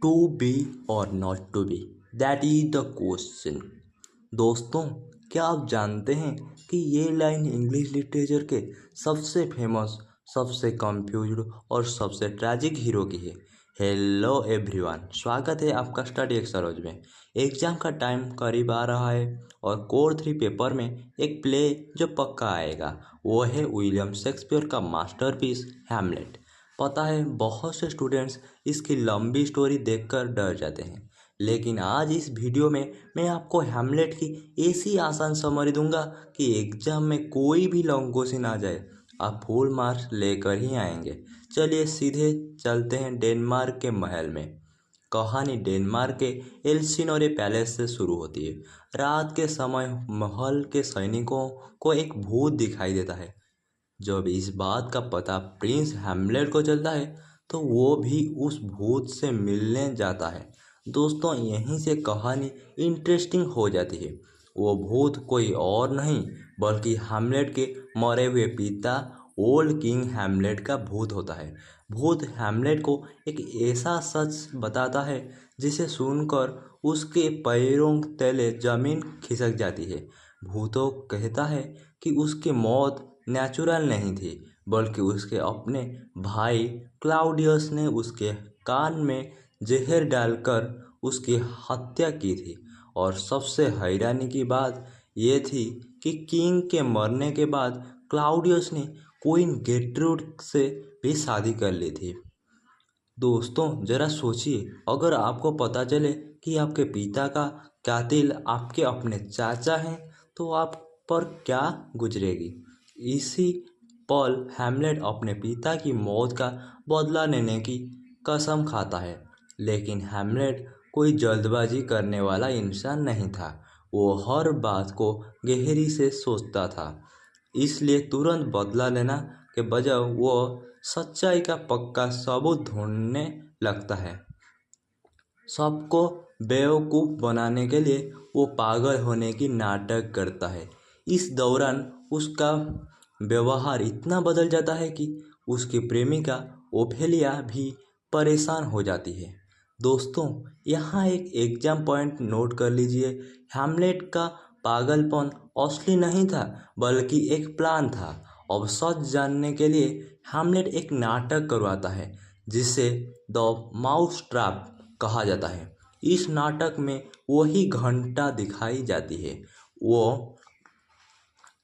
To be or not to be, that is the question. दोस्तों, क्या आप जानते हैं कि ये लाइन इंग्लिश लिटरेचर के सबसे फेमस, सबसे कंफ्यूज्ड और सबसे ट्रैजिक हीरो की है। हेलो एवरीवन, स्वागत है आपका स्टडी एक्सरोज में। एग्जाम का टाइम करीब आ रहा है और कोर 3 पेपर में एक प्ले जो पक्का आएगा वो है विलियम शेक्सपियर का मास्टरपीस हैमलेट। पता है, बहुत से स्टूडेंट्स इसकी लंबी स्टोरी देखकर डर जाते हैं, लेकिन आज इस वीडियो में मैं आपको हैमलेट की ऐसी आसान समरी दूंगा कि एग्जाम में कोई भी लॉन्ग क्वेश्चन आ जाए, आप फुल मार्क्स लेकर ही आएंगे। चलिए सीधे चलते हैं डेनमार्क के महल में। कहानी डेनमार्क के एल्सिनोरे पैलेस से शुरू होती है। रात के समय महल के सैनिकों को एक भूत दिखाई देता है। जब इस बात का पता प्रिंस हैमलेट को चलता है तो वो भी उस भूत से मिलने जाता है। दोस्तों, यहीं से कहानी इंटरेस्टिंग हो जाती है। वो भूत कोई और नहीं बल्कि हैमलेट के मरे हुए पिता ओल्ड किंग हैमलेट का भूत होता है। भूत हैमलेट को एक ऐसा सच बताता है जिसे सुनकर उसके पैरों तले जमीन खिसक जाती है। भूतों कहता है कि उसकी मौत नेचुरल नहीं थी, बल्कि उसके अपने भाई क्लाउडियस ने उसके कान में जहर डालकर उसकी हत्या की थी। और सबसे हैरानी की बात यह थी कि किंग के मरने के बाद क्लाउडियस ने क्वीन गेट्रूड से भी शादी कर ली थी। दोस्तों, जरा सोचिए, अगर आपको पता चले कि आपके पिता का कातिल आपके अपने चाचा हैं तो आप पर क्या गुजरेगी। इसी पल हैमलेट अपने पिता की मौत का बदला लेने की कसम खाता है, लेकिन हैमलेट कोई जल्दबाजी करने वाला इंसान नहीं था। वो हर बात को गहरी से सोचता था, इसलिए तुरंत बदला लेना के बजाय वो सच्चाई का पक्का सबूत ढूंढने लगता है। सबको बेवकूफ़ बनाने के लिए वो पागल होने की नाटक करता है। इस दौरान उसका व्यवहार इतना बदल जाता है कि उसकी प्रेमिका ओफेलिया भी परेशान हो जाती है। दोस्तों, यहाँ एक एग्जाम पॉइंट नोट कर लीजिए। हैमलेट का पागलपन असली नहीं था, बल्कि एक प्लान था। अब सच जानने के लिए हैमलेट एक नाटक करवाता है जिसे द माउस ट्रैप कहा जाता है। इस नाटक में वही घंटा दिखाई जाती है वो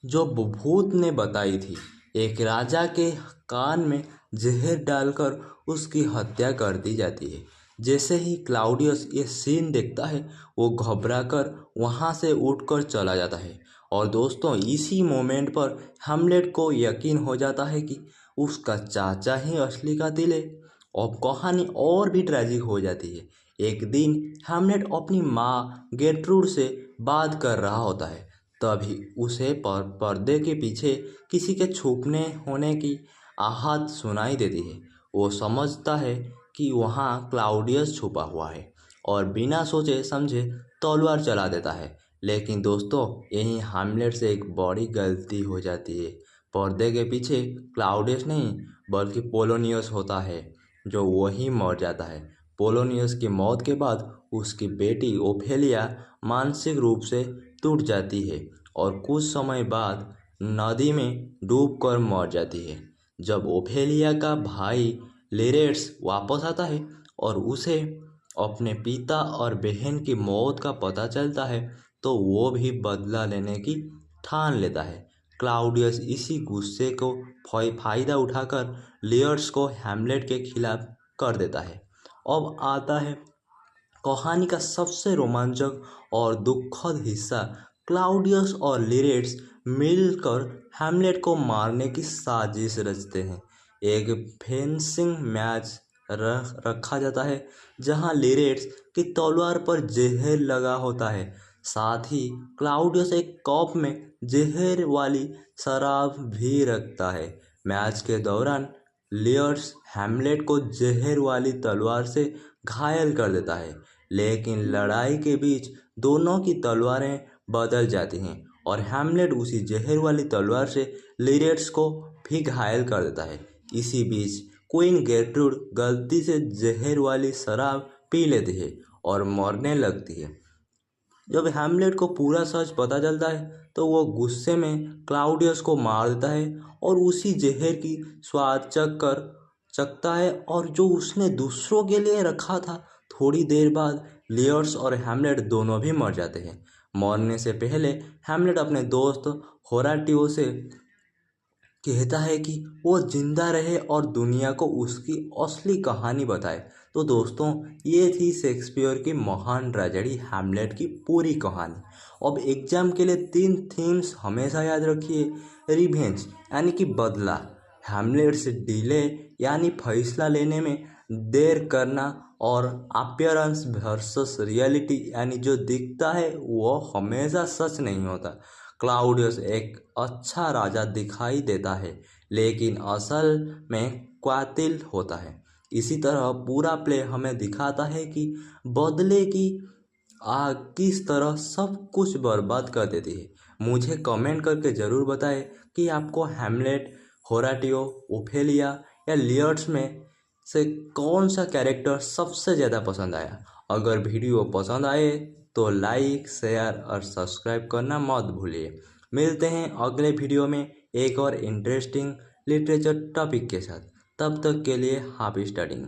जो भूत ने बताई थी। एक राजा के कान में जहर डालकर उसकी हत्या कर दी जाती है। जैसे ही क्लाउडियस ये सीन देखता है, वो घबराकर वहाँ से उठकर चला जाता है। और दोस्तों, इसी मोमेंट पर हैमलेट को यकीन हो जाता है कि उसका चाचा ही असली कातिल है। अब कहानी और भी ट्रेजिक हो जाती है। एक दिन हैमलेट अपनी माँ गेट्रूड से बात कर रहा होता है, तभी उसे पर्दे के पीछे किसी के छुपने होने की आहट सुनाई देती है। वो समझता है कि वहाँ क्लाउडियस छुपा हुआ है और बिना सोचे समझे तलवार चला देता है। लेकिन दोस्तों, यहीं हैमलेट से एक बड़ी गलती हो जाती है। पर्दे के पीछे क्लाउडियस नहीं बल्कि पोलोनियस होता है, जो वही मर जाता है। पोलोनियस की मौत के बाद उसकी बेटी ओफेलिया मानसिक रूप से टूट जाती है और कुछ समय बाद नदी में डूबकर मर जाती है। जब ओफेलिया का भाई लिरेट्स वापस आता है और उसे अपने पिता और बहन की मौत का पता चलता है, तो वो भी बदला लेने की ठान लेता है। क्लाउडियस इसी गुस्से को फायदा उठाकर लियर्स को हैमलेट के खिलाफ कर देता है। अब आता है कहानी का सबसे रोमांचक और दुखद हिस्सा। क्लाउडियस और लिरेट्स मिलकर हैमलेट को मारने की साजिश रचते हैं। एक फेंसिंग मैच रखा जाता है जहां लिरेट्स की तलवार पर जहर लगा होता है। साथ ही क्लाउडियस एक कप में जहर वाली शराब भी रखता है। मैच के दौरान लियर्स हैमलेट को जहर वाली तलवार से घायल कर देता है, लेकिन लड़ाई के बीच दोनों की तलवारें बदल जाती हैं और हैमलेट उसी जहर वाली तलवार से लिरेट्स को भी घायल कर देता है। इसी बीच क्वीन गेट्रूड गलती से जहर वाली शराब पी लेती है और मरने लगती है। जब हैमलेट को पूरा सच पता चलता है तो वो गुस्से में क्लाउडियस को मार देता है और उसी जहर की स्वाद चखता है और जो उसने दूसरों के लिए रखा था। थोड़ी देर बाद लियर्स और हैमलेट दोनों भी मर जाते हैं। मरने से पहले हैमलेट अपने दोस्त होराटियो से कहता है कि वो जिंदा रहे और दुनिया को उसकी असली कहानी बताए। तो दोस्तों, ये थी शेक्सपियर की महान ट्रेजेडी हैमलेट की पूरी कहानी। अब एग्जाम के लिए 3 थीम्स हमेशा याद रखिए। रिवेंज यानी कि बदला, हैमलेट से डिले यानी फैसला लेने में देर करना, और अपीयरेंस वर्सेस रियलिटी यानी जो दिखता है वो हमेशा सच नहीं होता। क्लाउडियस एक अच्छा राजा दिखाई देता है लेकिन असल में कातिल होता है। इसी तरह पूरा प्ले हमें दिखाता है कि बदले की आग किस तरह सब कुछ बर्बाद कर देती है। मुझे कमेंट करके ज़रूर बताएं कि आपको हैमलेट, होराटियो, ओफेलिया या लियर्स में से कौन सा कैरेक्टर सबसे ज़्यादा पसंद आया। अगर वीडियो पसंद आए तो लाइक, शेयर और सब्सक्राइब करना मत भूलिए। मिलते हैं अगले वीडियो में एक और इंटरेस्टिंग लिटरेचर टॉपिक के साथ। तब तक के लिए हैप्पी स्टडीइंग।